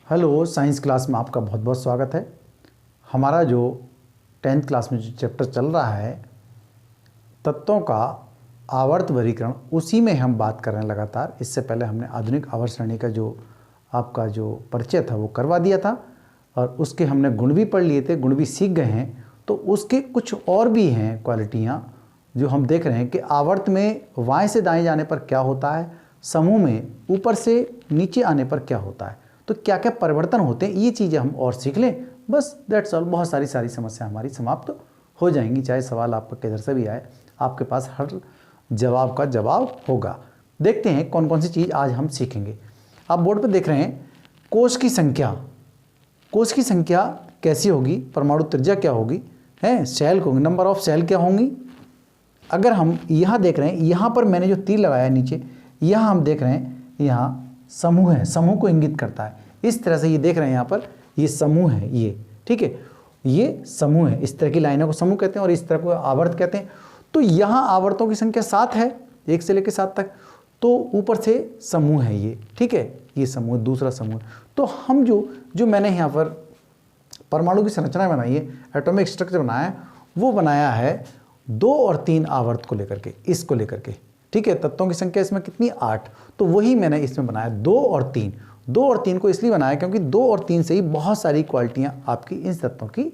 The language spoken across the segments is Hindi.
हेलो, साइंस क्लास में आपका बहुत बहुत स्वागत है। हमारा जो 10th क्लास में जो चैप्टर चल रहा है तत्वों का आवर्त वर्गीकरण, उसी में हम बात कर रहे हैं लगातार। इससे पहले हमने आधुनिक आवर्त सारणी का जो आपका जो परिचय था वो करवा दिया था और उसके हमने गुण भी पढ़ लिए थे, गुण भी सीख गए हैं। तो उसके कुछ और भी हैं क्वालिटियाँ जो हम देख रहे हैं कि आवर्त में बाएं से दाएं जाने पर क्या होता है, समूह में ऊपर से नीचे आने पर क्या होता है, तो क्या क्या परिवर्तन होते हैं, ये चीज़ें हम और सीख लें। बस दैट्स ऑल। बहुत सारी समस्या हमारी समाप्त हो जाएंगी। चाहे सवाल आपका किधर से भी आए, आपके पास हर जवाब का जवाब होगा। देखते हैं कौन कौन सी चीज़ आज हम सीखेंगे। आप बोर्ड पर देख रहे हैं कोश की संख्या। कोश की संख्या कैसी होगी, परमाणु त्रिज्या क्या होगी, है सेल को नंबर ऑफ सेल क्या होंगी। अगर हम यहाँ देख रहे हैं, यहाँ पर मैंने जो तीर लगाया है नीचे, यहाँ हम देख रहे हैं यहाँ समूह है, समूह को इंगित करता है। इस तरह से ये देख रहे हैं यहाँ पर, ये समूह है, ये ठीक है, ये समूह है। इस तरह की लाइनों को समूह कहते हैं और इस तरह को आवर्त कहते हैं। तो यहाँ आवर्तों की संख्या 7 है, 1 से लेकर 7 तक। तो ऊपर से समूह है ये, ठीक है, ये समूह दूसरा समूह। तो हम जो मैंने यहाँ पर परमाणु की संरचना बनाई है, एटॉमिक स्ट्रक्चर बनाया है, वो बनाया है 2 और 3 आवर्त को लेकर के, इसको लेकर के, ठीक है। तत्वों की संख्या इसमें कितनी, 8। तो वही मैंने इसमें बनाया 2 और 3। 2 और 3 को इसलिए बनाया क्योंकि 2 और 3 से ही बहुत सारी क्वालिटियाँ आपकी इन तत्वों की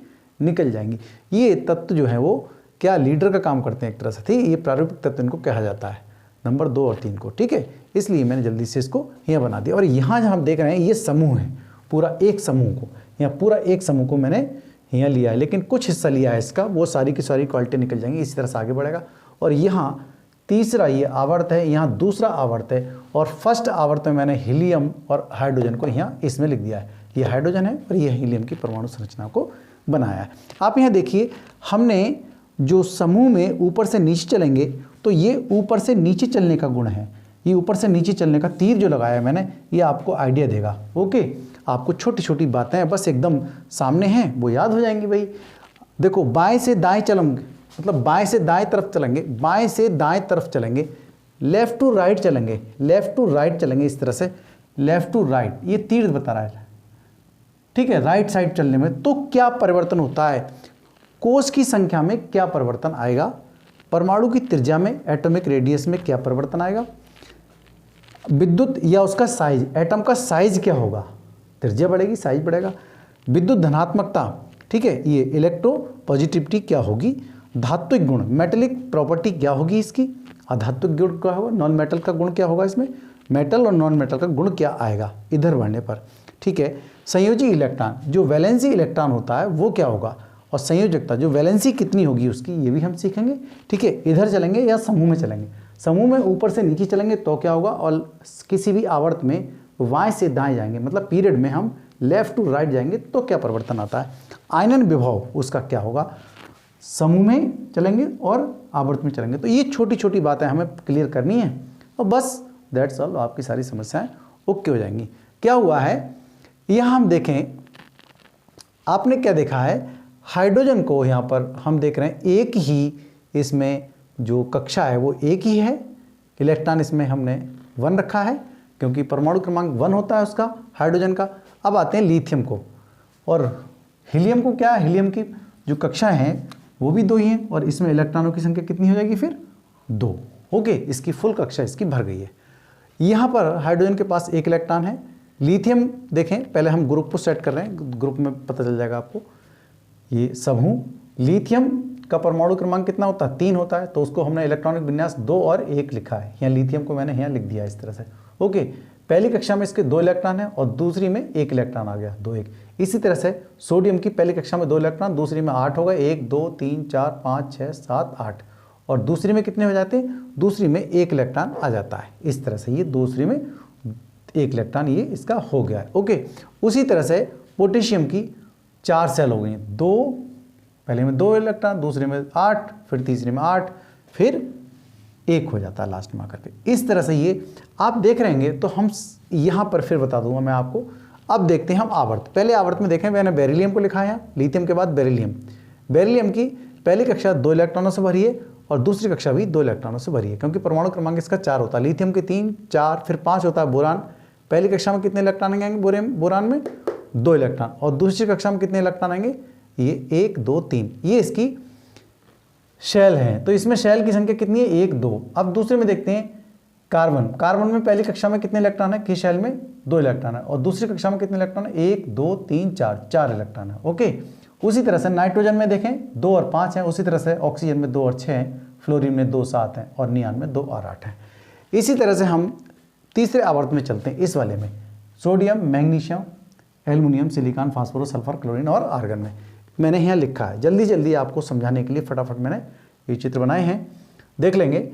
निकल जाएंगी। ये तत्व जो है वो क्या लीडर का काम करते हैं एक तरह से, ठीक है। ये प्रारूपिक तत्व इनको कहा जाता है, नंबर 2 और 3 को, ठीक है। इसलिए मैंने जल्दी से इसको यहाँ बना दिया। और यहाँ जहाँ हम देख रहे हैं ये समूह है, पूरा एक समूह को, यहाँ पूरा एक समूह को मैंने यहाँ लिया है, लेकिन कुछ हिस्सा लिया है इसका, वो सारी की सारी क्वालिटी निकल जाएंगी। इसी तरह से आगे बढ़ेगा। और यहाँ तीसरा ये आवर्त है, यहाँ दूसरा आवर्त है, और फर्स्ट आवर्त में मैंने हीलियम और हाइड्रोजन को यहाँ इसमें लिख दिया है। ये हाइड्रोजन है और ये हीलियम की परमाणु संरचना को बनाया है। आप यहाँ देखिए, हमने जो समूह में ऊपर से नीचे चलेंगे, तो ये ऊपर से नीचे चलने का गुण है। ये ऊपर से नीचे चलने का तीर जो लगाया है मैंने, ये आपको आइडिया देगा। ओके, आपको छोटी छोटी बातें बस एकदम सामने हैं, वो याद हो जाएंगी भाई। देखो, बाएं से दाएं चलेंगे, मतलब बाएं से दाएं तरफ चलेंगे, बाएं से दाएं तरफ चलेंगे, लेफ्ट टू राइट चलेंगे, लेफ्ट टू राइट चलेंगे, इस तरह से लेफ्ट टू राइट, ये तीर बता रहा है, ठीक है। राइट साइड चलने में तो क्या परिवर्तन होता है, कोश की संख्या में क्या परिवर्तन आएगा, परमाणु की त्रिज्या में, एटॉमिक रेडियस में क्या परिवर्तन आएगा, विद्युत या उसका साइज, एटम का साइज क्या होगा, त्रिज्या बढ़ेगी साइज बढ़ेगा, विद्युत धनात्मकता, ठीक है, ये इलेक्ट्रो पॉजिटिविटी क्या होगी, धात्विक गुण, मेटेलिक प्रॉपर्टी क्या होगी इसकी, अधात्विक गुण क्या होगा, नॉन मेटल का गुण क्या होगा इसमें, मेटल और नॉन मेटल का गुण क्या आएगा इधर बढ़ने पर, ठीक है। संयोजी इलेक्ट्रॉन, जो वैलेंसी इलेक्ट्रॉन होता है वो क्या होगा, और संयोजकता, जो वैलेंसी कितनी होगी उसकी, ये भी हम सीखेंगे, ठीक है। इधर चलेंगे या समूह में चलेंगे, समूह में ऊपर से नीचे चलेंगे तो क्या होगा, और किसी भी आवर्त में बाएं से दाएं जाएंगे, मतलब पीरियड में हम लेफ्ट टू राइट जाएंगे तो क्या परिवर्तन आता है, आयनन विभव उसका क्या होगा, समूह में चलेंगे और आवर्त में चलेंगे। तो ये छोटी छोटी बातें हमें क्लियर करनी है और बस दैट्स ऑल, आपकी सारी समस्याएं ओके हो जाएंगी। क्या हुआ है, यहाँ हम देखें, आपने क्या देखा है, हाइड्रोजन को यहाँ पर हम देख रहे हैं एक ही, इसमें जो कक्षा है वो एक ही है, इलेक्ट्रॉन इसमें हमने 1 रखा है क्योंकि परमाणु क्रमांक 1 होता है उसका, हाइड्रोजन का। अब आते हैं लिथियम को, और हीलियम को, क्या हीलियम की जो कक्षाएं हैं वो भी 2 ही हैं, और इसमें इलेक्ट्रॉनों की संख्या कितनी हो जाएगी फिर, 2। ओके, इसकी फुल कक्षा इसकी भर गई है। यहाँ पर हाइड्रोजन के पास 1 इलेक्ट्रॉन है। लिथियम देखें, पहले हम ग्रुप को सेट कर रहे हैं, ग्रुप में पता चल जाएगा आपको। ये समूह, लिथियम का परमाणु क्रमांक कितना होता है, 3 होता है, तो उसको हमने इलेक्ट्रॉनिक विन्यास 2 और 1 लिखा है। यहाँ लिथियम को मैंने यहाँ लिख दिया इस तरह से। ओके, पहली कक्षा में इसके 2 इलेक्ट्रॉन है और दूसरी में 1 इलेक्ट्रॉन आ गया, 2 1। इसी तरह से सोडियम की पहली कक्षा में 2 इलेक्ट्रॉन, दूसरी में 8 होगा, 1 2 3 4 5 6 7 8, और दूसरी में कितने हो जाते हैं, दूसरी में 1 इलेक्ट्रॉन आ जाता है। इस तरह से ये दूसरी में 1 इलेक्ट्रॉन ये इसका हो गया है। ओके, उसी तरह से पोटेशियम की 4 सेल हो गई, 2, पहले में 2 इलेक्ट्रॉन, दूसरे में 8, फिर तीसरे में 8, फिर 1 हो जाता है लास्ट में आकर के। इस तरह से ये आप देख रहेंगे। तो हम यहाँ पर फिर बता दूंगा मैं आपको। अब देखते हैं हम आवर्त। पहले आवर्त में देखें, मैंने बेरिलियम को लिखा है यहाँ, लिथियम के बाद बेरिलियम। बेरिलियम की पहली कक्षा 2 इलेक्ट्रॉनों से भरी है और दूसरी कक्षा भी 2 इलेक्ट्रॉनों से भरी है, क्योंकि परमाणु क्रमांक इसका 4 होता है। लिथियम के 3 4 फिर 5 होता है। बोरान, पहली कक्षा में कितने इलेक्ट्रॉन आएंगे बोरान में, 2 इलेक्ट्रॉन, और दूसरी कक्षा में कितने इलेक्ट्रॉन आएंगे, ये 1 2 3, ये इसकी शेल है। तो इसमें शेल की संख्या कितनी है, 1 2। अब दूसरे में देखते हैं कार्बन। कार्बन में पहली कक्षा में कितने इलेक्ट्रॉन है, कि शेल में 2 इलेक्ट्रॉन है, और दूसरी कक्षा में कितने इलेक्ट्रॉन है, 1 2 3 4, 4 इलेक्ट्रॉन है। ओके, उसी तरह से नाइट्रोजन में देखें 2 और 5 हैं, उसी तरह से ऑक्सीजन में 2 और 6 हैं, फ्लोरीन में 2 7 हैं, और नियान में 2 और 8 हैं। इसी तरह से हम तीसरे आवर्त में चलते हैं, इस वाले में sodium, magnesium, aluminium, silicon, phosphorus, sulphur, chlorine और आर्गन में। मैंने यहाँ लिखा है, जल्दी जल्दी आपको समझाने के लिए फटाफट मैंने ये चित्र बनाए हैं, देख लेंगे।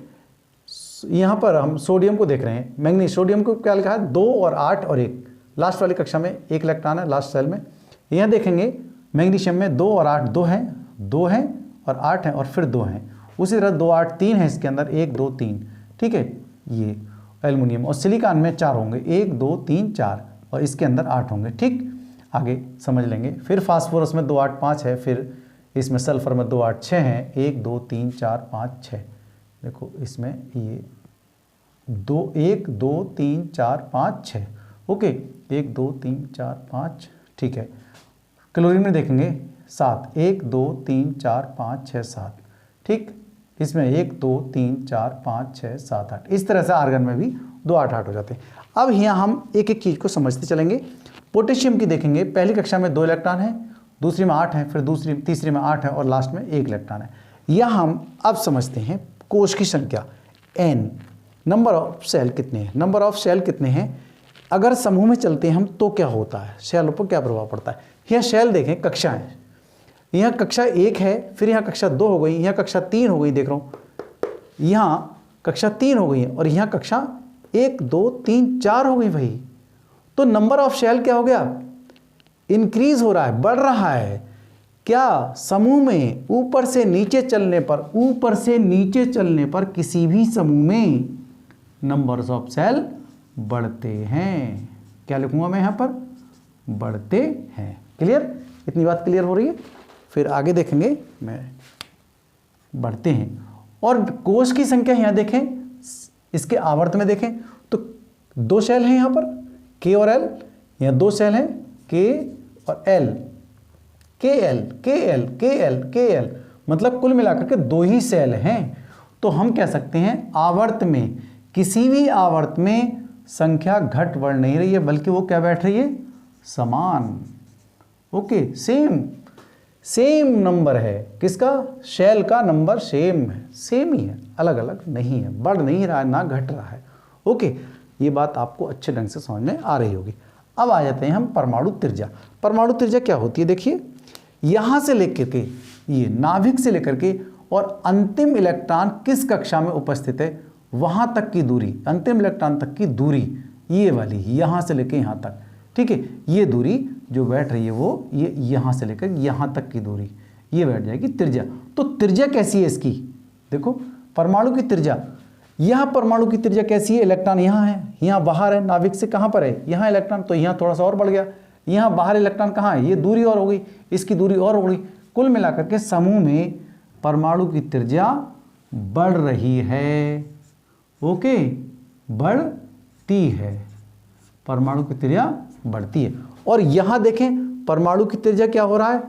यहाँ पर हम सोडियम को देख रहे हैं, मैग्नीशियम, सोडियम को क्या लिखा है, 2 और 8 और 1, लास्ट वाली कक्षा में 1 इलेक्ट्रॉन है लास्ट सेल में। यहाँ देखेंगे मैग्नीशियम में 2 और 8 2 हैं, 2 हैं और 8 हैं और फिर 2 हैं। उसी तरह 2 8 3 है इसके अंदर, 1 2 3, ठीक है। ये एल्युमिनियम और सिलिकॉन में 4 होंगे, 1 2 3 4, और इसके अंदर 8 होंगे, ठीक। आगे समझ लेंगे। फिर फास्फोरस में 2 8 5 है, फिर इसमें सल्फर में 2 8 6 हैं, 1 2 3 4 5 6। देखो इसमें ये 1 2 3 4 5 6, ओके, 1 2 3 4 5, ठीक है। क्लोरीन में देखेंगे 7, 1 2 3 4 5 6 7, ठीक। इसमें 1 2 3 4 5 6 7 8, इस तरह से आर्गन में भी 2 8 8 हो जाते हैं। अब यहाँ हम एक एक चीज़ को समझते चलेंगे। पोटेशियम की देखेंगे, पहली कक्षा में 2 इलेक्ट्रॉन है, दूसरी में 8 है, फिर तीसरी में 8 है, और लास्ट में 1 इलेक्ट्रॉन है। यह हम अब समझते हैं कोश की संख्या n, नंबर ऑफ सेल कितने हैं, नंबर ऑफ सेल कितने हैं। अगर समूह में चलते हैं हम तो क्या होता है, सेल पर क्या प्रभाव पड़ता है। यहाँ सेल देखें, कक्षाएं, यहाँ कक्षा 1 है, फिर यहाँ कक्षा 2 हो गई, यहाँ कक्षा 3 हो गई, देख रहा हूँ यहाँ कक्षा 3 हो गई है, और यहाँ कक्षा 1 2 3 4 हो गई भाई। तो नंबर ऑफ सेल क्या हो गया, इंक्रीज हो रहा है, बढ़ रहा है। क्या समूह में ऊपर से नीचे चलने पर किसी भी समूह में नंबर्स ऑफ सेल बढ़ते हैं। क्या लिखूंगा मैं यहाँ पर, बढ़ते हैं। क्लियर, इतनी बात क्लियर हो रही है। फिर आगे देखेंगे मैं, बढ़ते हैं। और कोश की संख्या यहाँ देखें, इसके आवर्त में देखें तो 2 सेल हैं यहाँ पर, के और एल, यहाँ 2 सेल हैं, के और एल, के एल, मतलब कुल मिलाकर के 2 ही सेल हैं। तो हम कह सकते हैं आवर्त में, किसी भी आवर्त में संख्या घट बढ़ नहीं रही है, बल्कि वो क्या बैठ रही है, समान। ओके, सेम नंबर है, किसका, सेल का नंबर सेम है, सेम ही है, अलग अलग नहीं है, बढ़ नहीं रहा है ना घट रहा है। ओके, ये बात आपको अच्छे ढंग से समझ में आ रही होगी। अब आ जाते हैं हम परमाणु त्रिज्या। परमाणु त्रिज्या क्या होती है, देखिए यहाँ से लेकर के, ये नाभिक से लेकर के और अंतिम इलेक्ट्रॉन किस कक्षा में उपस्थित है वहाँ तक की दूरी, अंतिम इलेक्ट्रॉन तक की दूरी, ये वाली यहाँ से लेकर यहाँ तक, ठीक है। ये दूरी जो बैठ रही है वो ये यहाँ से लेकर यहाँ तक की दूरी, ये बैठ जाएगी त्रिज्या। तो त्रिज्या कैसी है इसकी, देखो परमाणु की त्रिज्या, यहाँ परमाणु की त्रिज्या कैसी है, इलेक्ट्रॉन यहाँ है, यहाँ बाहर है, नाभिक से कहाँ पर है, यहाँ इलेक्ट्रॉन, तो यहाँ थोड़ा सा और बढ़ गया, यहाँ बाहर इलेक्ट्रॉन कहाँ है, ये दूरी और हो गई, इसकी दूरी और हो गई। कुल मिलाकर के समूह में परमाणु की त्रिज्या बढ़ रही है। ओके, बढ़ती है, परमाणु की त्रिज्या बढ़ती है। और यहाँ देखें परमाणु की त्रिज्या क्या हो रहा है,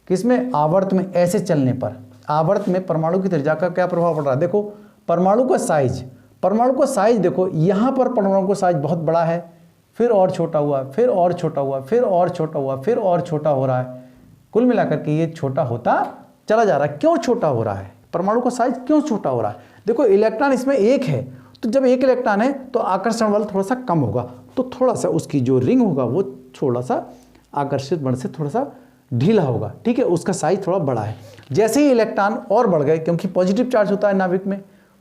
किसमें, आवर्त में, ऐसे चलने पर आवर्त में परमाणु की त्रिज्या का क्या प्रभाव पड़ रहा है। देखो परमाणु का साइज देखो, यहाँ पर परमाणु का साइज बहुत बड़ा है, फिर और छोटा हुआ, फिर और छोटा हुआ, फिर और छोटा हुआ, फिर और छोटा हो रहा है। कुल मिलाकर के ये छोटा होता चला जा रहा है। क्यों छोटा हो रहा है, परमाणु का साइज क्यों छोटा हो रहा है, देखो इलेक्ट्रॉन इसमें 1 है, तो जब 1 इलेक्ट्रॉन है तो आकर्षण बल थोड़ा सा कम होगा, तो थोड़ा सा उसकी जो रिंग होगा वो थोड़ा सा आकर्षित बल से थोड़ा सा ढीला होगा, ठीक है, उसका साइज थोड़ा बड़ा है। जैसे ही इलेक्ट्रॉन और बढ़ गए, क्योंकि पॉजिटिव चार्ज होता है नाभिक में,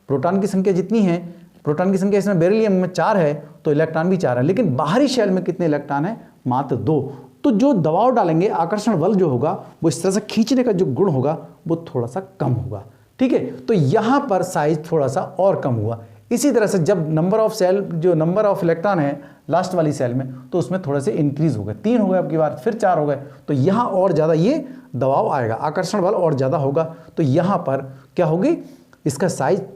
प्रोटॉन की संख्या जितनी है, प्रोटॉन की संख्या इसमें बेरिलियम में 4 है, तो इलेक्ट्रॉन भी 4 है, लेकिन बाहरी शेल में कितने इलेक्ट्रॉन है, मात्र 2। तो जो दबाव डालेंगे, आकर्षण बल जो होगा वो इस तरह से खींचने का जो गुण होगा वो थोड़ा सा कम होगा, ठीक है। तो यहाँ पर साइज थोड़ा सा और कम हुआ। इसी तरह से जब नंबर ऑफ सेल, जो नंबर ऑफ इलेक्ट्रॉन है लास्ट वाली सेल में, तो उसमें थोड़े से इंक्रीज हो गए, 3 हो गए अब की बार, फिर 4 हो गए, तो यहाँ और ज़्यादा ये दबाव आएगा, आकर्षण बल और ज़्यादा होगा, तो यहाँ पर क्या होगी, इसका साइज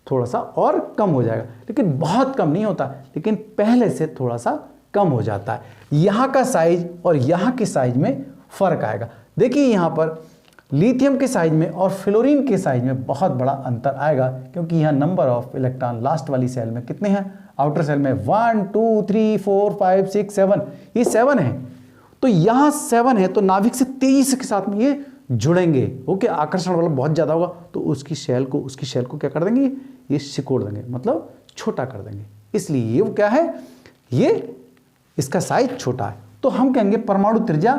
थोड़ा सा और कम हो जाएगा, लेकिन बहुत कम नहीं होता, लेकिन पहले से थोड़ा सा कम हो जाता है। यहाँ का साइज और यहाँ के साइज में फर्क आएगा। देखिए यहाँ पर लिथियम के साइज में और फ्लोरीन के साइज में बहुत बड़ा अंतर आएगा, क्योंकि यहाँ नंबर ऑफ इलेक्ट्रॉन लास्ट वाली सेल में कितने हैं, आउटर सेल में 1 2 3 4 5 6 7, ये 7 है। तो यहाँ 7 है तो नाभिक से तेजी के साथ में ये जुड़ेंगे। ओके, आकर्षण बल बहुत ज़्यादा होगा तो उसकी शेल को क्या कर देंगे, ये सिकोड़ देंगे, मतलब छोटा कर देंगे। इसलिए ये क्या है, ये इसका साइज छोटा है। तो हम कहेंगे परमाणु त्रिज्या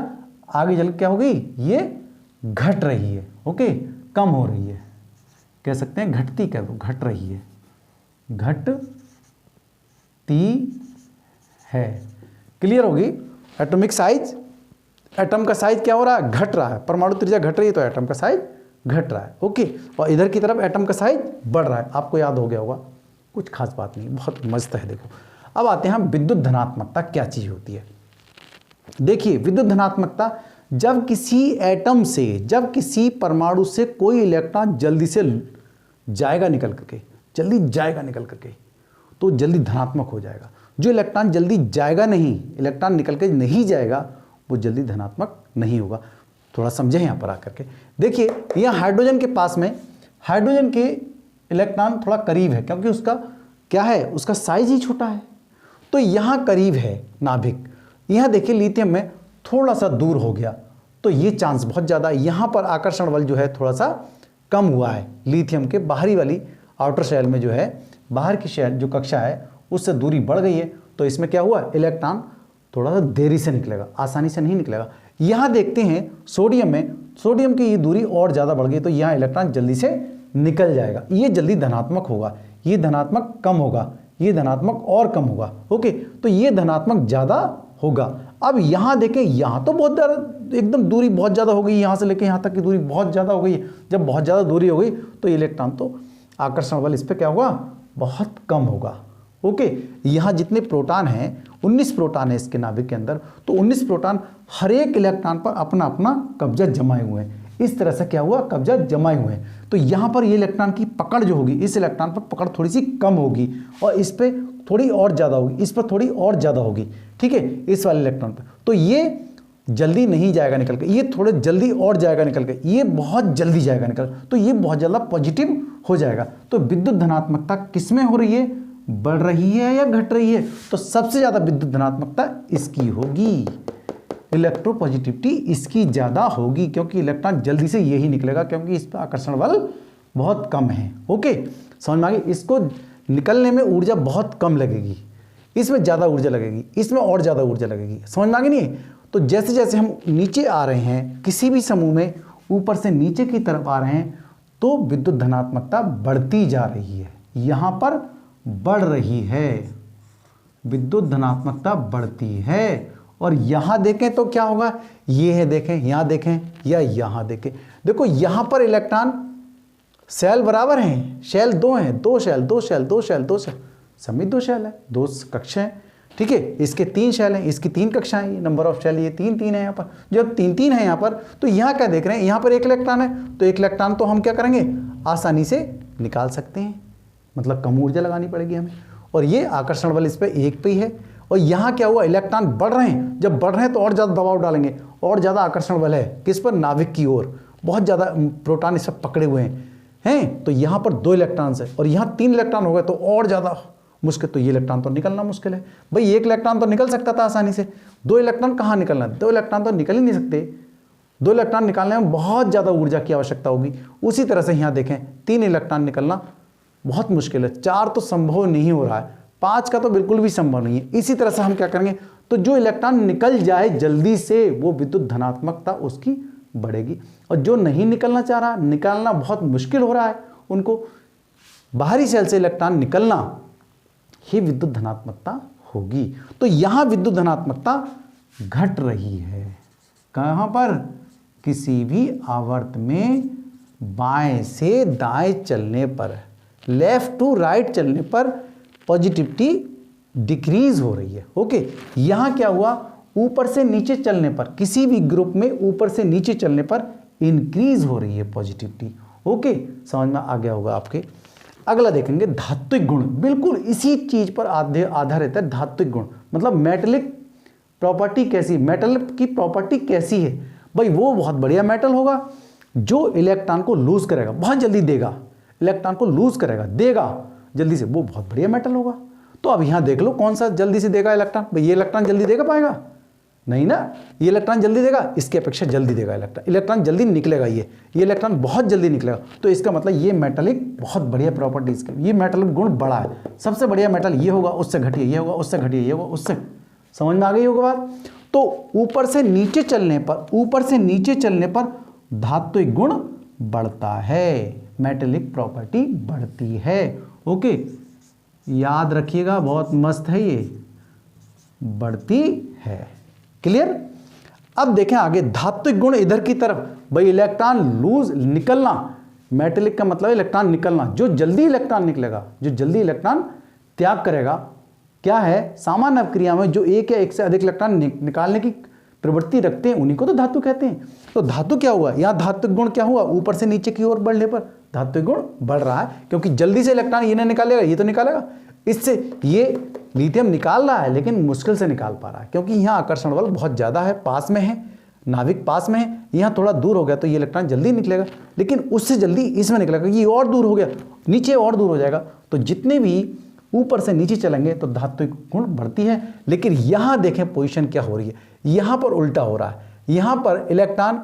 आगे चल क्या हो गई, ये घट रही है। ओके, कम हो रही है, कह सकते हैं घटती, कह दो घट रही है, घटती है। क्लियर होगी। एटॉमिक साइज, एटम का साइज क्या हो रहा है, घट रहा है। परमाणु त्रिज्या घट रही है तो एटम का साइज घट रहा है। ओके, और इधर की तरफ एटम का साइज बढ़ रहा है। आपको याद हो गया होगा, कुछ खास बात नहीं, बहुत मस्त है। देखो अब आते हैं हम विद्युत धनात्मकता क्या चीज होती है। देखिए विद्युत धनात्मकता, जब किसी एटम से, जब किसी परमाणु से कोई इलेक्ट्रॉन जल्दी से जाएगा निकल करके, जल्दी जाएगा निकल करके, तो जल्दी धनात्मक हो जाएगा। जो इलेक्ट्रॉन जल्दी जाएगा नहीं, इलेक्ट्रॉन निकल के नहीं जाएगा, वो जल्दी धनात्मक नहीं होगा। थोड़ा समझे यहाँ पर आकर के। देखिए यहाँ हाइड्रोजन के पास में, हाइड्रोजन के इलेक्ट्रॉन थोड़ा करीब है, क्योंकि उसका क्या है, उसका साइज ही छोटा है, तो यहाँ करीब है नाभिक। यहाँ देखिए लिथियम में थोड़ा सा दूर हो गया, तो ये चांस बहुत ज़्यादा है। यहाँ पर आकर्षण बल जो है थोड़ा सा कम हुआ है। लिथियम के बाहरी वाली आउटर शेल में जो है, बाहर की शेल जो कक्षा है उससे दूरी बढ़ गई है, तो इसमें क्या हुआ, इलेक्ट्रॉन थोड़ा सा देरी से निकलेगा, आसानी से नहीं निकलेगा। यहाँ देखते हैं सोडियम में, सोडियम की ये दूरी और ज़्यादा बढ़ गई, तो यहाँ इलेक्ट्रॉन जल्दी से निकल जाएगा, ये जल्दी धनात्मक होगा, ये धनात्मक कम होगा, ये धनात्मक और कम होगा। ओके, तो ये धनात्मक ज़्यादा होगा। अब यहाँ देखें, यहाँ तो बहुत ज़्यादा एकदम दूरी बहुत ज़्यादा हो गई, यहाँ से लेके यहाँ तक की दूरी बहुत ज़्यादा हो गई। जब बहुत ज़्यादा दूरी हो गई तो इलेक्ट्रॉन तो आकर्षण बल इस पर क्या होगा, बहुत कम होगा। ओके, यहाँ जितने प्रोटॉन हैं 19 प्रोटॉन है इसके नाभिक के अंदर, तो 19 प्रोटॉन हर एक इलेक्ट्रॉन पर अपना अपना कब्जा जमाए हुए हैं। इस तरह से क्या हुआ, कब्जा जमाए हुए हैं। तो यहाँ पर ये इलेक्ट्रॉन की पकड़ जो होगी, इस इलेक्ट्रॉन पर पकड़ थोड़ी सी कम होगी, और इस पर थोड़ी और ज़्यादा होगी, इस पर थोड़ी और ज़्यादा होगी। ठीक है, इस वाले इलेक्ट्रॉन पर तो ये जल्दी नहीं जाएगा निकल के, ये थोड़े जल्दी और जाएगा निकल के, ये बहुत जल्दी जाएगा निकल, तो ये बहुत ज़्यादा पॉजिटिव हो जाएगा। तो विद्युत धनात्मकता किस में हो रही है, बढ़ रही है या घट रही है, तो सबसे ज़्यादा विद्युत धनात्मकता इसकी होगी, इलेक्ट्रोपॉजिटिविटी इसकी ज़्यादा होगी, क्योंकि इलेक्ट्रॉन जल्दी से यही निकलेगा, क्योंकि इस पर आकर्षण बल बहुत कम है। ओके, समझ में आ गई। इसको निकलने में ऊर्जा बहुत कम लगेगी, इसमें ज़्यादा ऊर्जा लगेगी, इसमें और ज़्यादा ऊर्जा लगेगी। समझ में आ गई नहीं। तो जैसे जैसे हम नीचे आ रहे हैं, किसी भी समूह में ऊपर से नीचे की तरफ आ रहे हैं, तो विद्युत धनात्मकता बढ़ती जा रही है, यहाँ पर बढ़ रही है, विद्युत धनात्मकता बढ़ती है। और यहाँ देखें तो क्या होगा, ये है, देखें यहाँ देखें या यहाँ देखें, देखो यहाँ पर इलेक्ट्रॉन शेल बराबर हैं, शेल दो हैं, दो शेल दो शेल दो शेल दो शेल, समित दो शेल है, दो कक्षाएं। ठीक है, इसके 3 शेल हैं, इसकी 3 कक्षाएं, नंबर ऑफ शेल ये 3 है यहाँ पर। जब 3 है यहाँ पर, तो यहाँ क्या देख रहे हैं, यहाँ पर 1 इलेक्ट्रॉन है, तो 1 इलेक्ट्रॉन तो हम क्या करेंगे, आसानी से निकाल सकते हैं, मतलब कम ऊर्जा लगानी पड़ेगी हमें। और ये आकर्षण बल इस पर 1 पे ही है। और यहाँ क्या हुआ, इलेक्ट्रॉन बढ़ रहे हैं, जब बढ़ रहे हैं तो और ज़्यादा दबाव डालेंगे, और ज़्यादा आकर्षण बल है किस पर, नाभिक की ओर, बहुत ज़्यादा प्रोटॉन इस पर पकड़े हुए हैं। तो यहाँ पर 2 इलेक्ट्रॉन्स है और यहाँ 3 इलेक्ट्रॉन हो गए, तो और ज़्यादा मुश्किल, तो ये इलेक्ट्रॉन तो निकलना मुश्किल है भाई। 1 इलेक्ट्रॉन तो निकल सकता था आसानी से, 2 इलेक्ट्रॉन कहाँ निकलना, 2 इलेक्ट्रॉन तो निकल ही नहीं सकते। 2 इलेक्ट्रॉन निकालने में बहुत ज़्यादा ऊर्जा की आवश्यकता होगी। उसी तरह से यहाँ देखें, 3 इलेक्ट्रॉन निकलना बहुत मुश्किल है, 4 तो संभव नहीं हो रहा है, 5 का तो बिल्कुल भी संभव नहीं है। इसी तरह से हम क्या करेंगे, तो जो इलेक्ट्रॉन निकल जाए जल्दी से, वो विद्युत धनात्मकता उसकी बढ़ेगी। और जो नहीं निकलना चाह रहा, निकालना बहुत मुश्किल हो रहा है, उनको बाहरी सेल से इलेक्ट्रॉन निकलना, ही विद्युत धनात्मकता होगी। तो यहां विद्युत धनात्मकता घट रही है, कहां पर, किसी भी आवर्त में बाएं से दाएं चलने पर, लेफ्ट टू राइट चलने पर पॉजिटिविटी डिक्रीज हो रही है। ओके, यहां क्या हुआ, ऊपर से नीचे चलने पर, किसी भी ग्रुप में ऊपर से नीचे चलने पर इंक्रीज हो रही है पॉजिटिविटी। ओके, समझ में आ गया होगा आपके। अगला देखेंगे धात्विक गुण, बिल्कुल इसी चीज पर आधारित है धात्विक गुण, मतलब मेटलिक प्रॉपर्टी कैसी, मेटल की प्रॉपर्टी कैसी है भाई, वो बहुत बढ़िया मेटल होगा जो इलेक्ट्रॉन को लूज करेगा, बहुत जल्दी देगा, इलेक्ट्रॉन को लूज करेगा, देगा जल्दी से, वो बहुत बढ़िया मेटल होगा। तो अब यहां देख लो कौन सा जल्दी से देगा इलेक्ट्रॉन, भाई ये इलेक्ट्रॉन जल्दी देगा पाएगा नहीं ना, ये इलेक्ट्रॉन जल्दी देगा, इसकी अपेक्षा जल्दी देगा इलेक्ट्रॉन जल्दी निकलेगा, ये इलेक्ट्रॉन बहुत जल्दी निकलेगा। तो इसका मतलब ये मेटल एक बहुत बढ़िया प्रॉपर्टी, ये मेटल गुण बड़ा है, सबसे बढ़िया मेटल ये होगा, उससे घटिया ये होगा, उससे घटिया ये होगा, उससे, समझ में आ गई होगा बात। तो ऊपर से नीचे चलने पर धात्विक गुण बढ़ता है, मेटेलिक प्रॉपर्टी बढ़ती है। ओके, याद रखिएगा, बहुत मस्त है ये, बढ़ती है। क्लियर। अब देखें आगे, धात्विक गुण इधर की तरफ, भाई इलेक्ट्रॉन लूज निकलना, मेटेलिक का मतलब इलेक्ट्रॉन निकलना, जो जल्दी इलेक्ट्रॉन निकलेगा, जो जल्दी इलेक्ट्रॉन त्याग करेगा, क्या है, सामान्य अभिक्रिया में जो एक या एक से अधिक इलेक्ट्रॉन निकालने की प्रवृत्ति रखते हैं उन्हीं को तो धातु कहते हैं। तो धातु क्या हुआ, यहां धात्विक गुण क्या हुआ, ऊपर से नीचे की ओर बढ़ने पर धात्विक गुण बढ़ रहा है, क्योंकि जल्दी से इलेक्ट्रॉन ये नहीं निकालेगा, ये तो निकालेगा, इससे ये लिथियम निकाल रहा है लेकिन मुश्किल से निकाल पा रहा है, क्योंकि यहाँ आकर्षण बल बहुत ज़्यादा है, पास में है, नाभिक पास में है, यहाँ थोड़ा दूर हो गया तो ये इलेक्ट्रॉन जल्दी निकलेगा, लेकिन उससे जल्दी इसमें निकलेगा, ये और दूर हो गया, नीचे और दूर हो जाएगा। तो जितने भी ऊपर से नीचे चलेंगे तो धात्विक गुण बढ़ती है। लेकिन यहाँ देखें पोजीशन क्या हो रही है, यहाँ पर उल्टा हो रहा है, यहाँ पर इलेक्ट्रॉन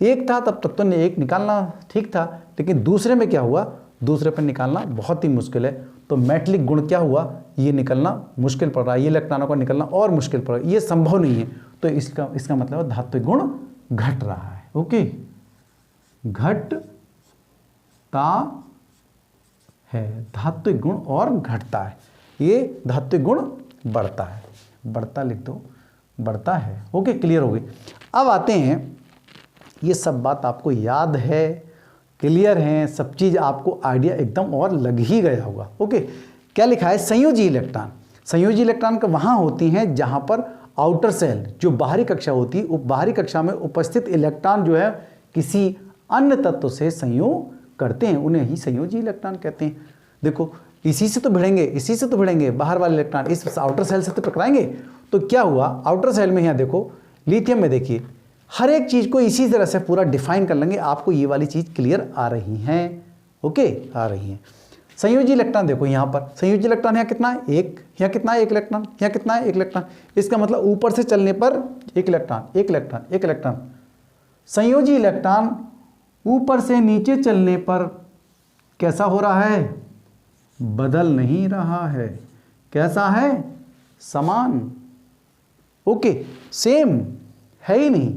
एक था तब तक तो एक निकालना ठीक था, लेकिन दूसरे में क्या हुआ, दूसरे पर निकालना बहुत ही मुश्किल है। तो मेटलिक गुण क्या हुआ, ये निकलना मुश्किल पड़ रहा है, ये इलेक्ट्रॉनों का निकलना और मुश्किल पड़ रहा है, ये संभव नहीं है। तो इसका मतलब धात्विक गुण घट रहा है। ओके, घटता है धात्विक गुण और घटता है, ये धात्विक गुण बढ़ता है, बढ़ता लिख दो, बढ़ता है। ओके, क्लियर हो गई। अब आते हैं, ये सब बात आपको याद है, क्लियर है, सब चीज़ आपको आइडिया एकदम और लग ही गया होगा। ओके, क्या लिखा है, संयोजी इलेक्ट्रॉन, संयोजी इलेक्ट्रॉन का वहाँ होती हैं जहाँ पर आउटर सेल, जो बाहरी कक्षा होती है, बाहरी कक्षा में उपस्थित इलेक्ट्रॉन जो है किसी अन्य तत्व से संयोग करते हैं, उन्हें ही संयोजी इलेक्ट्रॉन कहते हैं। देखो, इसी से तो भिड़ेंगे बाहर वाले इलेक्ट्रॉन, इस आउटर सेल से तो टकराएंगे। तो क्या हुआ, आउटर सेल में यहाँ देखो, लिथियम में देखिए, हर एक चीज़ को इसी तरह से पूरा डिफाइन कर लेंगे, आपको ये वाली चीज़ क्लियर आ रही हैं। ओके, आ रही हैं। संयोजी इलेक्ट्रॉन देखो, यहाँ पर संयोजी इलेक्ट्रॉन यहाँ कितना है, एक, यहाँ कितना है, एक इलेक्ट्रॉन, यहाँ कितना है, एक इलेक्ट्रॉन। इसका मतलब ऊपर से चलने पर एक इलेक्ट्रॉन, एक इलेक्ट्रॉन, एक इलेक्ट्रॉन। संयोजी इलेक्ट्रॉन ऊपर से नीचे चलने पर कैसा हो रहा है, बदल नहीं रहा है, कैसा है, समान। ओके, सेम है ही नहीं।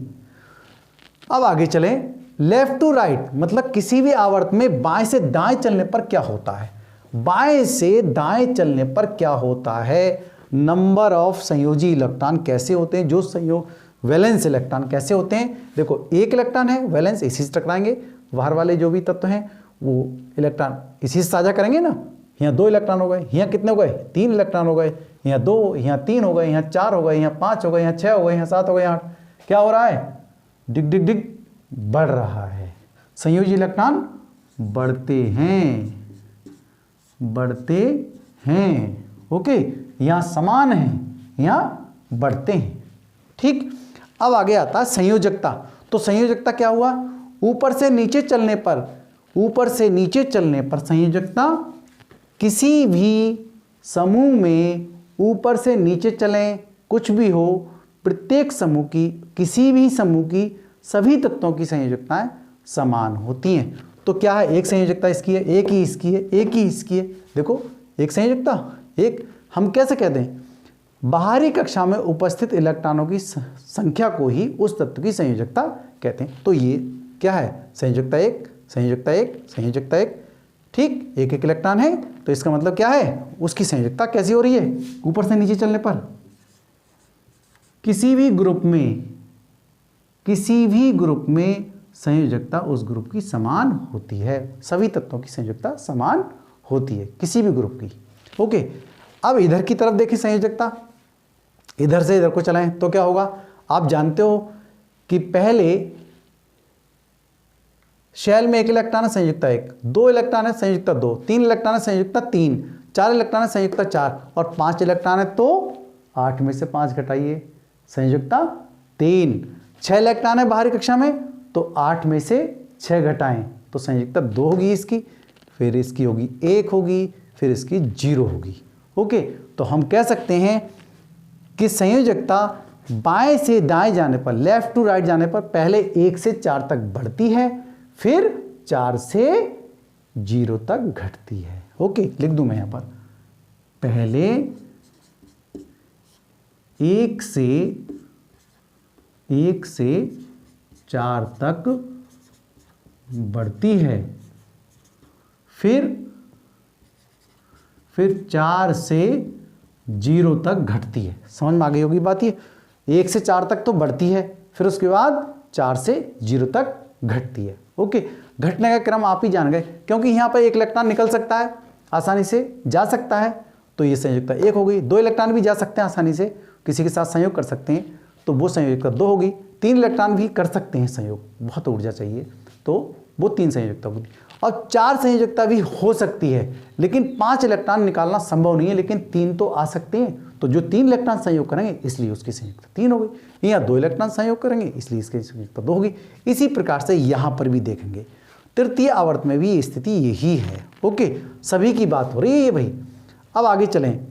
अब आगे चलें, लेफ्ट टू राइट, मतलब किसी भी आवर्त में बाएं से दाएं चलने पर क्या होता है, बाएं से दाएं चलने पर क्या होता है, नंबर ऑफ संयोजी इलेक्ट्रॉन कैसे होते हैं, जो संयोग वैलेंस इलेक्ट्रॉन कैसे होते हैं। देखो, एक इलेक्ट्रॉन है, वैलेंस इसी से टकराएंगे, बाहर वाले जो भी तत्व हैं वो इलेक्ट्रॉन इसी से साझा करेंगे ना। यहाँ 2 इलेक्ट्रॉन हो गए, यहाँ कितने हो गए, 3 इलेक्ट्रॉन हो गए, यहाँ 2, यहाँ 3 हो गए, यहाँ 4 हो गए, यहाँ 5 हो गए, यहाँ 6 हो गए, यहाँ 7 हो गए, यहाँ 8। क्या हो रहा है, डिग डिग डिग बढ़ रहा है, संयोजी इलेक्ट्रॉन बढ़ते हैं, बढ़ते हैं। ओके, यहाँ समान है, यहाँ बढ़ते हैं। ठीक, अब आगे आता है संयोजकता। तो संयोजकता क्या हुआ, ऊपर से नीचे चलने पर, ऊपर से नीचे चलने पर संयोजकता, किसी भी समूह में ऊपर से नीचे चलें, कुछ भी हो, प्रत्येक समूह की, किसी भी समूह की सभी तत्वों की संयोजकताएं समान होती हैं। तो क्या है, एक संयोजकता इसकी है, एक ही इसकी है, एक ही इसकी है। देखो, एक संयोजकता, एक, हम कैसे कहते हैं, बाहरी कक्षा में उपस्थित इलेक्ट्रॉनों की संख्या को ही उस तत्व की संयोजकता कहते हैं। तो ये क्या है, संयोजकता एक, संयोजकता एक, संयोजकता एक। ठीक, एक एक इलेक्ट्रॉन है, तो इसका मतलब क्या है, उसकी संयोजकता कैसी हो रही है, ऊपर से नीचे चलने पर। किसी भी ग्रुप में संयोजकता उस ग्रुप की समान होती है, सभी तत्वों की संयोजकता समान होती है किसी भी ग्रुप की। ओके, अब इधर की तरफ देखिए संयोजकता, इधर से इधर को चलाएं तो क्या होगा, आप जानते हो कि पहले शेल में 1 इलेक्ट्रॉन है, संयुक्ता 1, 2 इलेक्ट्रॉन है, संयुक्ता 2, 3 इलेक्ट्रॉन है, संयुक्ता 3, 4 इलेक्ट्रॉन है, संयुक्ता 4 और 5 इलेक्ट्रॉन है तो 8 में से 5 घटाइए, संयुक्ता 3। 6 इलेक्ट्रॉन है बाहरी कक्षा में तो 8 में से 6 घटाएं तो संयुक्ता 2 होगी इसकी, फिर इसकी होगी 1 होगी, फिर इसकी 0 होगी। ओके, तो हम कह सकते हैं कि संयोजकता बाएं से दाएं जाने पर, लेफ्ट टू राइट जाने पर पहले 1 से 4 तक बढ़ती है, फिर 4 से 0 तक घटती है। ओके, लिख दूं मैं यहां पर, पहले 1 से 4 तक बढ़ती है, फिर 4 से 0 तक घटती है। समझ में आ गई होगी बात ये। 1 से 4 तक तो बढ़ती है, फिर उसके बाद 4 से 0 तक घटती है। ओके, घटने का क्रम आप ही जान गए, क्योंकि यहाँ पर 1 इलेक्ट्रॉन निकल सकता है, आसानी से जा सकता है, तो ये संयोजकता 1 हो गई। 2 इलेक्ट्रॉन भी जा सकते हैं आसानी से, किसी के साथ संयोग कर सकते हैं, तो वो संयोजकता 2 होगी। 3 इलेक्ट्रॉन भी कर सकते हैं संयोग, बहुत ऊर्जा चाहिए, तो वो 3 संयोजकता होगी। और 4 संयोजकता भी हो सकती है, लेकिन 5 इलेक्ट्रॉन निकालना संभव नहीं है, लेकिन 3 तो आ सकते हैं। तो जो 3 इलेक्ट्रॉन संयोग करेंगे इसलिए उसकी संयोजकता 3 हो गई। यहाँ 2 इलेक्ट्रॉन संयोग करेंगे इसलिए इसकी संयोजकता 2 होगी। इसी प्रकार से यहाँ पर भी देखेंगे, तृतीय आवर्त में भी स्थिति यही है। ओके, सभी की बात हो रही है ये भाई। अब आगे चलें,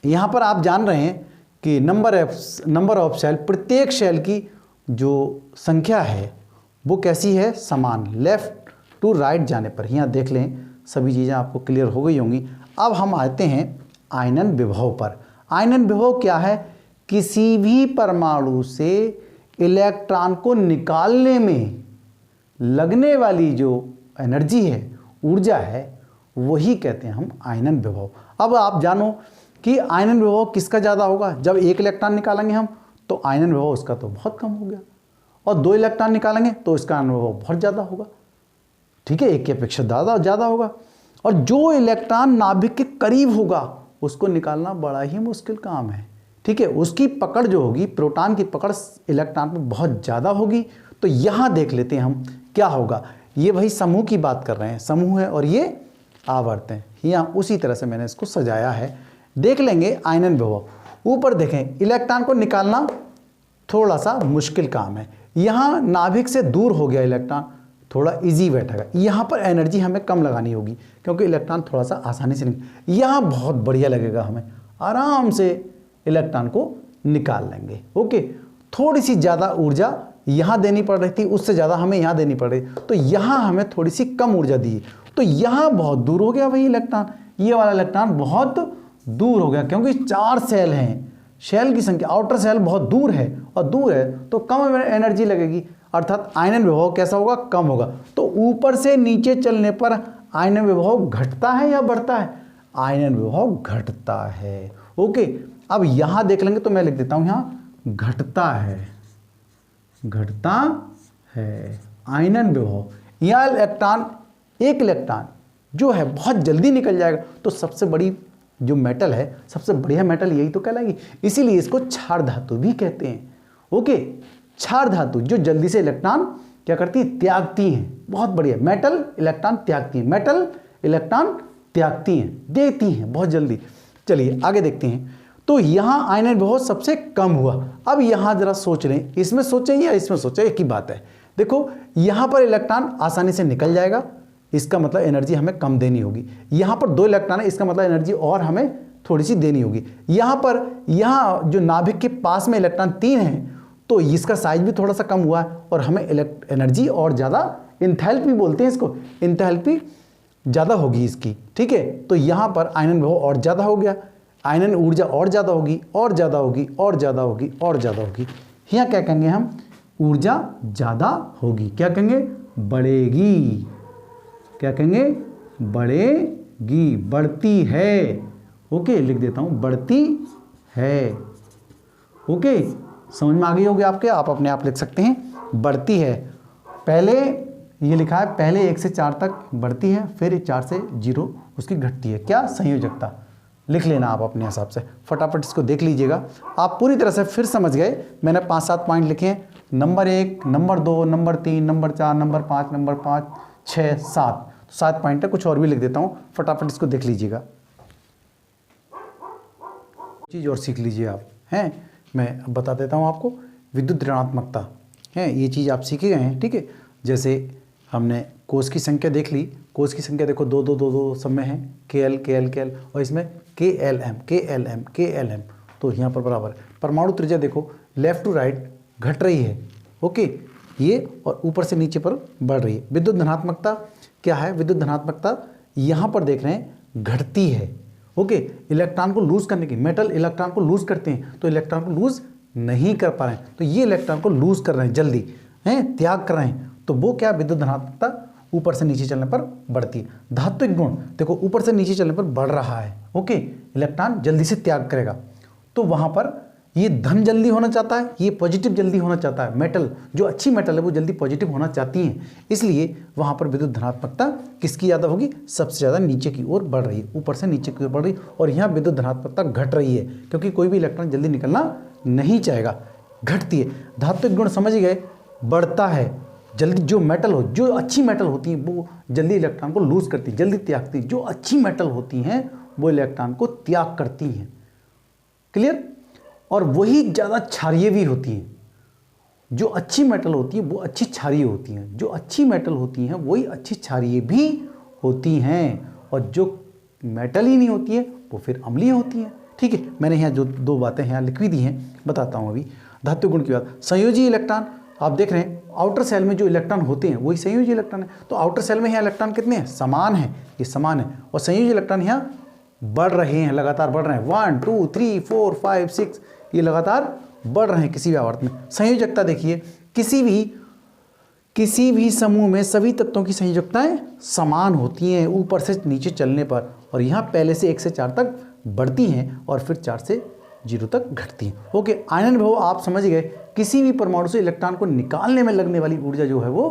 यहाँ पर आप जान रहे हैं कि नंबर ऑफ शेल, प्रत्येक शेल की जो संख्या है वो कैसी है, समान, लेफ्ट टू राइट जाने पर। यहाँ देख लें, सभी चीज़ें आपको क्लियर हो गई होंगी। अब हम आते हैं आयनन विभव पर। आयनन विभव क्या है, किसी भी परमाणु से इलेक्ट्रॉन को निकालने में लगने वाली जो एनर्जी है, ऊर्जा है, वही कहते हैं हम आयनन विभव। अब आप जानो कि आयनन विभव किसका ज़्यादा होगा। जब 1 इलेक्ट्रॉन निकालेंगे हम तो आयनन विभव उसका तो बहुत कम हो गया, और 2 इलेक्ट्रॉन निकालेंगे तो इसका आयनन विभव बहुत ज़्यादा होगा। ठीक है, 1 की अपेक्षा ज़्यादा होगा। और जो इलेक्ट्रॉन नाभिक के करीब होगा उसको निकालना बड़ा ही मुश्किल काम है। ठीक है, उसकी पकड़ जो होगी, प्रोटॉन की पकड़ इलेक्ट्रॉन पर बहुत ज़्यादा होगी। तो यहाँ देख लेते हैं हम क्या होगा। ये भाई समूह की बात कर रहे हैं, समूह है और ये आवर्त है। यहाँ उसी तरह से मैंने इसको सजाया है। देख लेंगे आयनन विभव। ऊपर देखें, इलेक्ट्रॉन को निकालना थोड़ा सा मुश्किल काम है। यहाँ नाभिक से दूर हो गया इलेक्ट्रॉन, थोड़ा इजी बैठेगा। यहाँ पर एनर्जी हमें कम लगानी होगी, क्योंकि इलेक्ट्रॉन थोड़ा सा आसानी से निकल, यहाँ बहुत बढ़िया लगेगा, हमें आराम से इलेक्ट्रॉन को निकाल लेंगे। ओके, थोड़ी सी ज़्यादा ऊर्जा यहाँ देनी पड़ रही थी, उससे ज़्यादा हमें यहाँ देनी पड़ रही, तो यहाँ हमें थोड़ी सी कम ऊर्जा दी, तो यहाँ बहुत दूर हो गया भाई इलेक्ट्रॉन। ये वाला इलेक्ट्रॉन बहुत दूर हो गया, क्योंकि 4 सेल हैं, शेल की संख्या, आउटर सेल बहुत दूर है, और दूर है तो कम एनर्जी लगेगी, अर्थात आयनन विभव कैसा होगा, कम होगा। तो ऊपर से नीचे चलने पर आयनन विभव घटता है या बढ़ता है, आयनन विभव घटता है। ओके, अब यहां देख लेंगे तो मैं लिख देता हूं, यहां घटता है, घटता है आयनन विभव। यह इलेक्ट्रॉन, 1 इलेक्ट्रॉन जो है बहुत जल्दी निकल जाएगा, तो सबसे बड़ी जो मेटल है, सबसे बढ़िया मेटल यही तो कहलाएगी, इसीलिए इसको क्षार धातु भी कहते हैं। ओके, क्षार धातु जो जल्दी से इलेक्ट्रॉन क्या करती है, त्यागती हैं। बहुत बढ़िया, मेटल इलेक्ट्रॉन त्यागती हैं, मेटल इलेक्ट्रॉन त्यागती हैं, देती हैं बहुत जल्दी। चलिए आगे देखते हैं। तो यहाँ आयनन विभव सबसे कम हुआ। अब यहाँ जरा सोच लें, इसमें सोचें या इसमें सोचें, एक ही बात है। देखो यहाँ पर इलेक्ट्रॉन आसानी से निकल जाएगा, इसका मतलब एनर्जी हमें कम देनी होगी। यहाँ पर 2 इलेक्ट्रॉन है, इसका मतलब एनर्जी और हमें थोड़ी सी देनी होगी। यहाँ पर, यहाँ जो नाभिक के पास में इलेक्ट्रॉन 3 हैं, तो इसका साइज भी थोड़ा सा कम हुआ है, और हमें एनर्जी और ज़्यादा, इंथैल्पी बोलते हैं इसको, इंथैल्पी ज़्यादा होगी इसकी। ठीक है, तो यहाँ पर आयनन विभव और ज़्यादा हो गया, आयनन ऊर्जा और ज़्यादा होगी, और ज़्यादा होगी, और ज़्यादा होगी, और ज़्यादा होगी। यहाँ क्या कहेंगे हम, ऊर्जा ज़्यादा होगी, क्या कहेंगे, बढ़ेगी। क्या कहेंगे, बढ़ेगी, बढ़ती है। ओके, लिख देता हूँ, बढ़ती है। ओके, समझ में आ गई होगी आपके, आप अपने आप लिख सकते हैं, बढ़ती है। पहले ये लिखा है, पहले 1 से 4 तक बढ़ती है, फिर 4 से 0 उसकी घटती है। क्या, संयोजकता। लिख लेना आप अपने हिसाब से, फटाफट इसको देख लीजिएगा। आप पूरी तरह से फिर समझ गए, मैंने 5-7 पॉइंट लिखे हैं, number 1, number 2, number 3, number 4, number 5, number 5, 6, 7, 7 point है। कुछ और भी लिख देता हूँ, फटाफट इसको देख लीजिएगा, चीज़ और सीख लीजिए आप हैं। मैं अब बता देता हूँ आपको, विद्युत ऋणात्मकता है, ये चीज़ आप सीखे गए हैं, ठीक है। जैसे हमने कोस की संख्या देख ली, कोस की संख्या देखो 2 2 2 2 सब में है, KL KL KL, और इसमें KLM KLM KLM, तो यहाँ पर बराबर है। परमाणु त्रिज्या देखो लेफ्ट टू राइट घट रही है, ओके, ये और ऊपर से नीचे पर बढ़ रही है। विद्युत धनात्मकता क्या है? विद्युत धनात्मकता यहाँ पर देख रहे हैं घटती है, ओके। इलेक्ट्रॉन को लूज करने की, मेटल इलेक्ट्रॉन को लूज करते हैं तो इलेक्ट्रॉन को लूज नहीं कर पा रहे हैं, तो ये इलेक्ट्रॉन को लूज कर रहे हैं, जल्दी हैं, त्याग कर रहे हैं, तो वो क्या, विद्युत धनात्मकता ऊपर से नीचे चलने पर बढ़ती है। धात्विक गुण देखो ऊपर से नीचे चलने पर बढ़ रहा है, ओके, इलेक्ट्रॉन जल्दी से त्याग करेगा, तो वहां पर ये धन जल्दी होना चाहता है, ये पॉजिटिव जल्दी होना चाहता है। मेटल जो अच्छी मेटल है वो जल्दी पॉजिटिव होना चाहती हैं, इसलिए वहां पर विद्युत धनात्मकता किसकी ज़्यादा होगी? सबसे ज़्यादा नीचे की ओर बढ़ रही है, ऊपर से नीचे की ओर बढ़ रही है, और यहाँ विद्युत धनात्मकता घट रही है क्योंकि कोई भी इलेक्ट्रॉन जल्दी निकलना नहीं चाहेगा, घटती है। धात्विक गुण समझ गए, बढ़ता है जल्दी, जो मेटल हो, जो अच्छी मेटल होती है वो जल्दी इलेक्ट्रॉन को लूज करती है, जल्दी त्यागती है, जो अच्छी मेटल होती हैं वो इलेक्ट्रॉन को त्याग करती हैं, क्लियर। और वही ज़्यादा क्षारीय भी होती हैं, जो अच्छी मेटल होती है वो अच्छी क्षारीय होती हैं, जो अच्छी मेटल होती हैं वही अच्छी क्षारीय भी होती हैं, और जो मेटल ही नहीं होती है वो फिर अम्लीय होती हैं, ठीक है। मैंने यहाँ जो 2 बातें यहाँ लिख भी दी हैं, बताता हूँ अभी धात्विक गुण की बात। संयोजी इलेक्ट्रॉन आप देख रहे हैं, आउटर सेल में जो इलेक्ट्रॉन होते हैं वही संयोजी इलेक्ट्रॉन है, तो आउटर सेल में यहाँ इलेक्ट्रॉन कितने हैं? समान है, ये समान है, और संयोजी इलेक्ट्रॉन यहाँ बढ़ रहे हैं, लगातार बढ़ रहे हैं, 1 2 3 4 5 6, ये लगातार बढ़ रहे हैं किसी भी आवर्त में। संयोजकता देखिए, किसी भी समूह में सभी तत्वों की संयोजकताएं समान होती हैं ऊपर से नीचे चलने पर, और यहाँ पहले से 1 से 4 तक बढ़ती हैं और फिर 4 से 0 तक घटती हैं, ओके। आयनन विभव आप समझ गए, किसी भी परमाणु से इलेक्ट्रॉन को निकालने में लगने वाली ऊर्जा जो है वो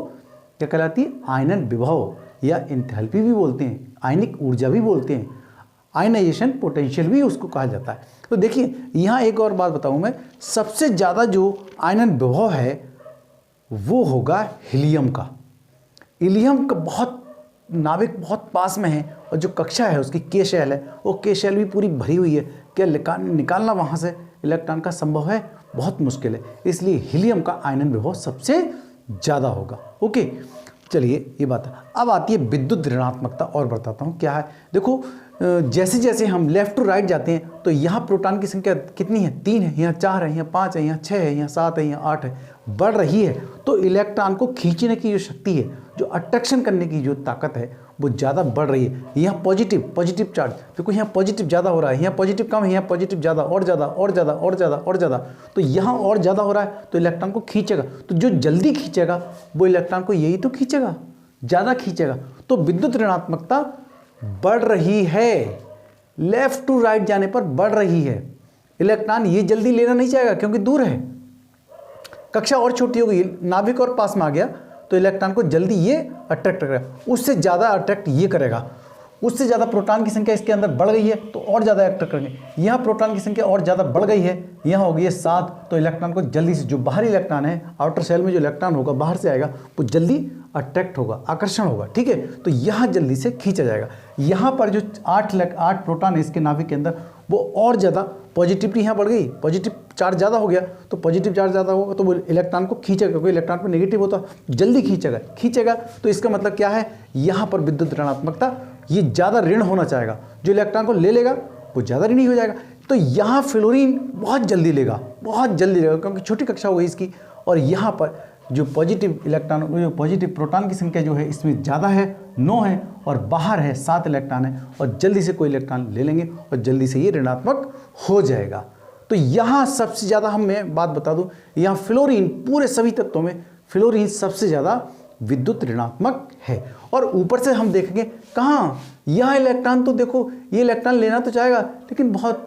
क्या कहलाती है? आयनन विभव, या एंथैल्पी भी बोलते हैं, आयनिक ऊर्जा भी बोलते हैं, आयनाइजेशन पोटेंशियल भी उसको कहा जाता है। तो देखिए यहाँ एक और बात बताऊँ मैं, सबसे ज़्यादा जो आयनन विभव है वो होगा हीलियम का। हीलियम का बहुत नाभिक बहुत पास में है, और जो कक्षा है उसकी के शेल है, वो के शेल भी पूरी भरी हुई है, क्या निकालना वहाँ से इलेक्ट्रॉन का संभव है? बहुत मुश्किल है, इसलिए हीलियम का आयनन विभव सबसे ज़्यादा होगा, ओके। चलिए ये बात है। अब आती है विद्युत ऋणात्मकता, और बताता हूँ क्या है। देखो जैसे जैसे हम लेफ्ट टू राइट जाते हैं तो यहाँ प्रोटॉन की संख्या कितनी है? 3 है, यहाँ 4 है, यहाँ 5 है, यहाँ 6 है, यहाँ 7 है, यहाँ 8 है, बढ़ रही है, तो इलेक्ट्रॉन को खींचने की जो शक्ति है, जो अट्रैक्शन करने की जो ताकत है वो ज़्यादा बढ़ रही है। यहाँ पॉजिटिव चार्ज देखो, यहाँ पॉजिटिव ज़्यादा हो रहा है, यहाँ पॉजिटिव कम है, यहाँ पॉजिटिव ज़्यादा, और ज़्यादा और ज़्यादा और ज़्यादा और ज़्यादा, तो यहाँ और ज़्यादा हो रहा है तो इलेक्ट्रॉन को खींचेगा, तो जो जल्दी खींचेगा वो इलेक्ट्रॉन को यही तो खींचेगा, ज़्यादा खींचेगा। तो विद्युत ऋणात्मकता बढ़ रही है, लेफ्ट टू राइट जाने पर बढ़ रही है। इलेक्ट्रॉन ये जल्दी लेना नहीं चाहेगा क्योंकि दूर है, कक्षा और छोटी हो गई, नाभिक और पास में आ गया, तो इलेक्ट्रॉन को जल्दी ये अट्रैक्ट करेगा, उससे ज़्यादा अट्रैक्ट ये करेगा, उससे ज़्यादा प्रोटॉन की संख्या इसके अंदर बढ़ गई है तो और ज़्यादा अट्रैक्ट करेंगे। यहाँ प्रोटॉन की संख्या और ज़्यादा बढ़ गई है, यहाँ हो गई है 7, तो इलेक्ट्रॉन को जल्दी से, जो बाहरी इलेक्ट्रॉन है आउटर सेल में जो इलेक्ट्रॉन होगा बाहर से आएगा वो जल्दी अट्रैक्ट होगा, आकर्षण होगा, ठीक है, तो यहाँ जल्दी से खींचा जाएगा। यहाँ पर जो 8 प्रोटॉन है इसके नाभिक के अंदर वो और ज़्यादा पॉजिटिविटी यहाँ बढ़ गई, पॉजिटिव चार्ज ज़्यादा हो गया, तो पॉजिटिव चार्ज ज़्यादा होगा तो वो इलेक्ट्रॉन को खींचेगा, क्योंकि इलेक्ट्रॉन पर नेगेटिव होता जल्दी खींचेगा। तो इसका मतलब क्या है, यहाँ पर विद्युत ऋणात्मकता ये ज़्यादा ऋण होना चाहेगा, जो इलेक्ट्रॉन को ले लेगा वो ज़्यादा ऋणी हो जाएगा। तो यहाँ फ्लोरीन बहुत जल्दी लेगा क्योंकि छोटी कक्षा हो गई इसकी, और यहाँ पर जो पॉजिटिव इलेक्ट्रॉन, जो पॉजिटिव प्रोटॉन की संख्या जो है इसमें ज़्यादा है, 9 है, और बाहर है 7 इलेक्ट्रॉन है, और जल्दी से कोई इलेक्ट्रॉन ले लेंगे और जल्दी से ये ऋणात्मक हो जाएगा। तो यहाँ सबसे ज़्यादा मैं बात बता दूँ, यहाँ फ्लोरीन, पूरे सभी तत्वों में फ्लोरीन सबसे ज़्यादा विद्युत ऋणात्मक है। और ऊपर से हम देखेंगे कहाँ, यहाँ इलेक्ट्रॉन, तो देखो ये इलेक्ट्रॉन लेना तो चाहेगा लेकिन बहुत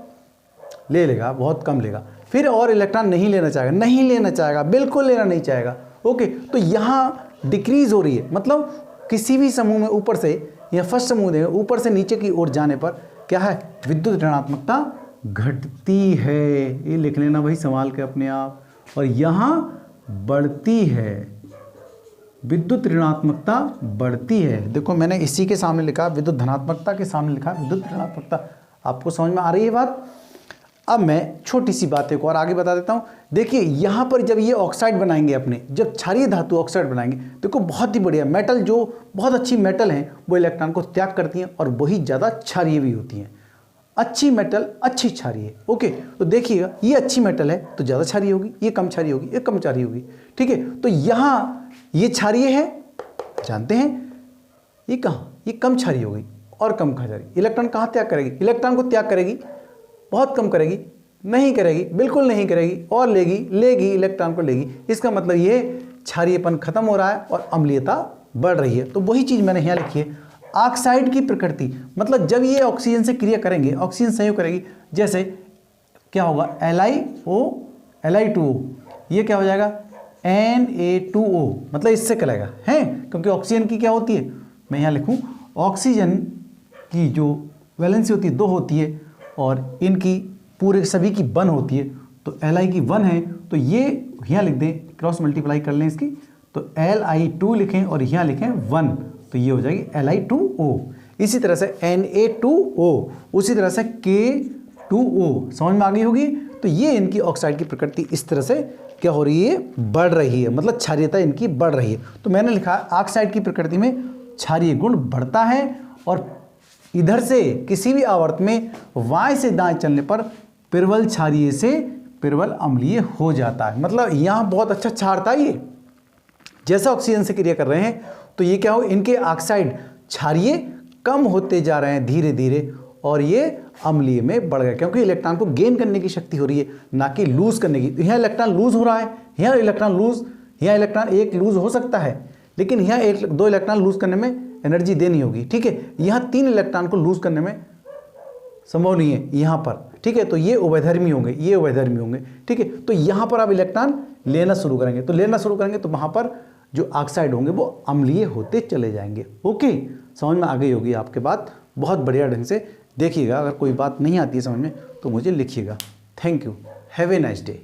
ले लेगा, बहुत कम लेगा, फिर और इलेक्ट्रॉन नहीं लेना चाहेगा, बिल्कुल लेना नहीं चाहेगा, ओके। तो यहाँ डिक्रीज हो रही है, मतलब किसी भी समूह में ऊपर से, या फर्स्ट समूह देंगे ऊपर से नीचे की ओर जाने पर क्या है, विद्युत ऋणात्मकता घटती है। ये लिख लेना भाई संभाल के अपने आप। और यहाँ बढ़ती है, विद्युत ऋणात्मकता बढ़ती है। देखो मैंने इसी के सामने लिखा, विद्युत धनात्मकता के सामने लिखा विद्युत ऋणात्मकता। आपको समझ में आ रही है बात? अब मैं छोटी सी बात एक और आगे बता देता हूँ। देखिए यहाँ पर जब ये ऑक्साइड बनाएंगे अपने, जब क्षारीय धातु ऑक्साइड बनाएंगे, देखो बहुत ही बढ़िया मेटल, जो बहुत अच्छी मेटल हैं वो इलेक्ट्रॉन को त्याग करती हैं और वही ज़्यादा क्षारीय भी होती हैं। अच्छी मेटल अच्छी क्षारीय। ओके, तो देखिएगा ये अच्छी मेटल है तो ज़्यादा क्षारीय होगी, ये कम क्षारीय होगी, ये कम क्षारीय होगी। ठीक है, तो यहाँ ये क्षारीय है, जानते हैं, ये कहाँ, ये कम क्षारीय होगी और कम क्षारीय। इलेक्ट्रॉन कहाँ त्याग करेगी? इलेक्ट्रॉन को त्याग करेगी, बहुत कम करेगी, नहीं करेगी, बिल्कुल नहीं करेगी, और लेगी इलेक्ट्रॉन को लेगी। इसका मतलब ये क्षारीयपन खत्म हो रहा है और अम्लीयता बढ़ रही है। तो वही चीज़ मैंने यहाँ लिखी है। ऑक्साइड की प्रकृति, मतलब जब ये ऑक्सीजन से क्रिया करेंगे, ऑक्सीजन संयोग करेगी, जैसे क्या होगा, Li2O, ये क्या हो जाएगा Na2O, मतलब इससे कलेगा है, क्योंकि ऑक्सीजन की क्या होती है, मैं यहाँ लिखूँ, ऑक्सीजन की जो वैलेंसी होती है 2 होती है और इनकी पूरे सभी की 1 होती है। तो Li की 1 है, तो ये यहाँ लिख दें, क्रॉस मल्टीप्लाई कर लें इसकी, तो Li2 लिखें और यहाँ लिखें 1, तो ये हो जाएगी Li2O। इसी तरह से Na2O, उसी तरह से K2O, समझ में आ गई होगी। तो ये इनकी ऑक्साइड की प्रकृति इस तरह से क्या हो रही है, बढ़ रही है, मतलब क्षारीयता इनकी बढ़ रही है। तो मैंने लिखा ऑक्साइड की प्रकृति में क्षारीय गुण बढ़ता है और इधर से किसी भी आवर्त में बाएं से दाएं चलने पर प्रबल क्षारीय से प्रबल अम्लीय हो जाता है। मतलब यहाँ बहुत अच्छा क्षारता है ये, जैसे ऑक्सीजन से क्रिया कर रहे हैं तो ये क्या हो, इनके ऑक्साइड क्षारीय कम होते जा रहे हैं धीरे धीरे और ये अम्लीय में बढ़ गए, क्योंकि इलेक्ट्रॉन को गेन करने की शक्ति हो रही है, ना कि लूज करने की। तो यहाँ इलेक्ट्रॉन लूज हो रहा है, यहाँ इलेक्ट्रॉन लूज, यहाँ इलेक्ट्रॉन एक लूज हो सकता है, लेकिन यहाँ 1-2 इलेक्ट्रॉन लूज करने में एनर्जी देनी होगी। ठीक है, यहाँ 3 इलेक्ट्रॉन को लूज करने में संभव नहीं है यहाँ पर। ठीक है, तो ये उभयधर्मी होंगे, ये उभयधर्मी होंगे। ठीक है, तो यहाँ पर आप इलेक्ट्रॉन लेना शुरू करेंगे, तो लेना शुरू करेंगे तो वहाँ पर जो ऑक्साइड होंगे वो अम्लीय होते चले जाएंगे। ओके, समझ में आ गई होगी आपके बात, बहुत बढ़िया ढंग से देखिएगा। अगर कोई बात नहीं आती है समझ में तो मुझे लिखिएगा। Thank you, have a nice day.